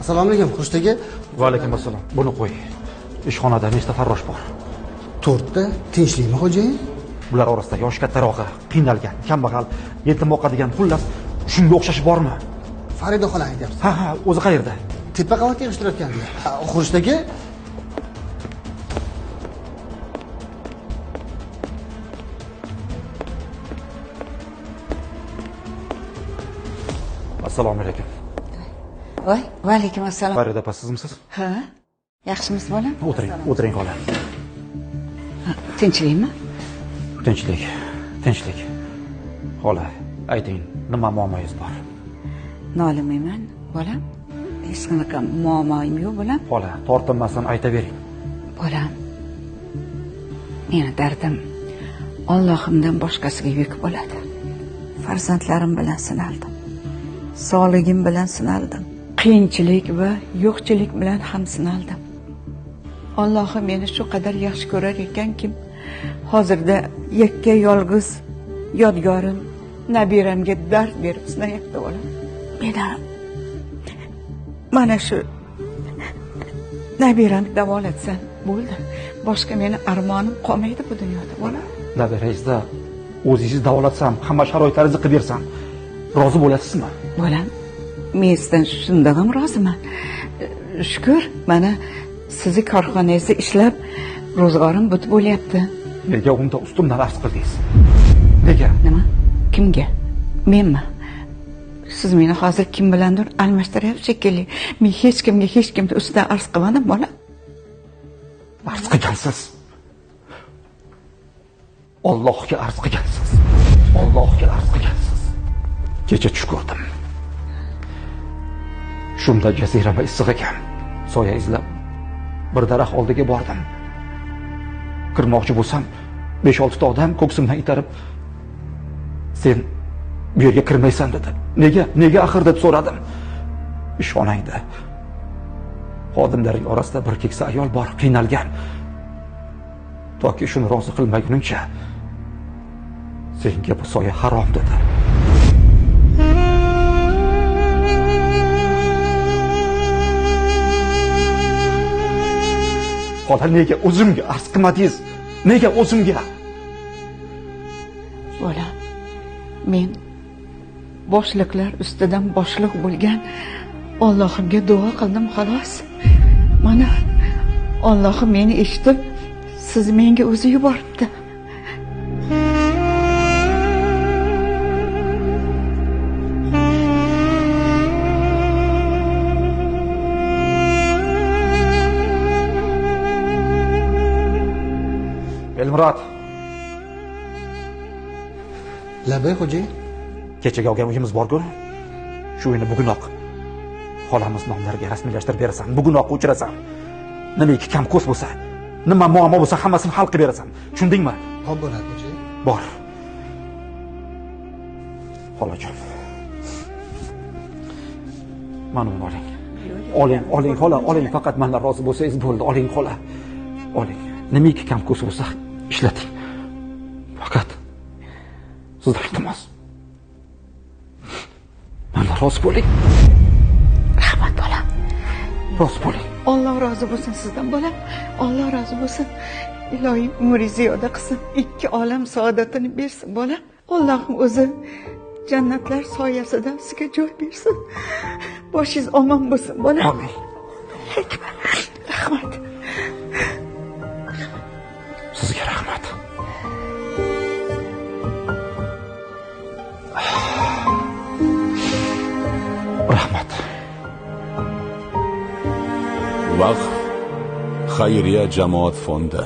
Assalomu alaykum, Xushtaka. Va alaykum assalom. Buni qo'y. Ishxonada nechta farrosh bor? 4 ta. Tinchlikmi, xo'jayin? Bular orasida yoshi kattarog'i, qiynalgan, kambag'al, yetim boqadigan, xullas, shunga o'xshashi bormi? Farida xolani aytyapsiz. Ha, o'zi qayerda? Tepa qavatda yig'ishtirayotganlar. Xushtaka. Assalomu alaykum. Voy, va alaykum assalom. Farida opa, sizmisiz? Ha? Yaxshimisiz bolam? O'tiring xola. Tinchlikmi? Tinchlik. Xola, ayting, nima muammoyingiz bor? Nolimayman, bolam. Hech qanaqa muammoim yo'q, bolam. Xola, tortinmasdan aytavering. Bolam. Meni dardim Allohimdan boshqasiga yuk bo'ladi. Farzandlarim bilan sinaldim. Sog'ligim bilan sinaldim. Qiyinchilik va yo'qchilik bilan ham sinaldim. Allohim meni shu qadar yaxshi ko'rar ekanki, hozirda yakka yolg'iz yodgorim nabiramga dard berib sinayapti bolam. Mana shu nabiramni davolatsan bo'ldi. Boshqa meni armonim qolmaydi bu dunyoda bolam. Nabirangizda o'zingiz davolatsam, hamma sharoitlaringizni qilib bersam, rozi bo'lasizmi? Bolam, men sizdan shundan ham roziman. Shukr, mana sizni korxonangizda ishlab ro'zg'orim butib bo'lyapti. Nega unda ustimdan arz qildingiz? Nega? Nima? Kimga? Menmi? Siz meni hozir kim bilandir almashtiryapsiz shekilli. Men hech kimga ustidan arz qilmadim, bolam. Arz qilgansiz. Allohga arz qilgansiz. Kecha tush ko'rdim. Shunda jazirama issiq ekan. Soya izlab bir daraxt oldiga bordim. Kirmoqchi bo'lsam, 5-6 ta odam ko'ksimdan itarib, "Sen bu yerga kirmaysan" dedi. Nega axir deb so'radim. Ishxonangda xodimlarning orasida bir keksa ayol bor, qiynalgan. Toki shuni rozi qilmagunimcha senga bu soya harom dedi. Xola, nega o'zimga arz qilmadingiz? Nega o'zimga? Bolam, men boshliqlar ustidan boshliq bo'lgan Allohimga duo qildim xolos. Mana Allohim meni eshitib, siz menga o'zi yuboribdi. Elmurod. Labay xo'jayin. Kechaga olgan uyimiz bor-ku. Shu uyni bugunoq xolamiz nomlariga rasmiylashtirib berasan. Bugunoq o'chirasan. Nimaki kam ko'z bo'lsa, nima muammo bo'lsa hammasini hal qilib berasan. Tushundingmi? Xo'p bo'ladi xo'jayin. Bor. Xolajon. Mana uni oling. Oling xola, oling. Faqat mendan rozi bo'lsangiz bo'ldi. Oling xola. Oling. Nimaki kam ko'z bo'lsa ishlating. Faqat sizdan iltimos. Mendan rozi bo'ling. Rahmat bolam. Rozi bo'ling. Alloh rozi bo'lsin sizdan bolam. Alloh rozi bo'lsin. Ilohim umringizni ziyoda qilsin. 2 olam saodatini bersin bolam. Allohim o'zi jannatlar soyasida sizga joy bersin. Boshingiz omon bo'lsin bolam. Amin. Rahmat. Sizga rahmat. Rahmat. Vaqf xayriya jamoat fondi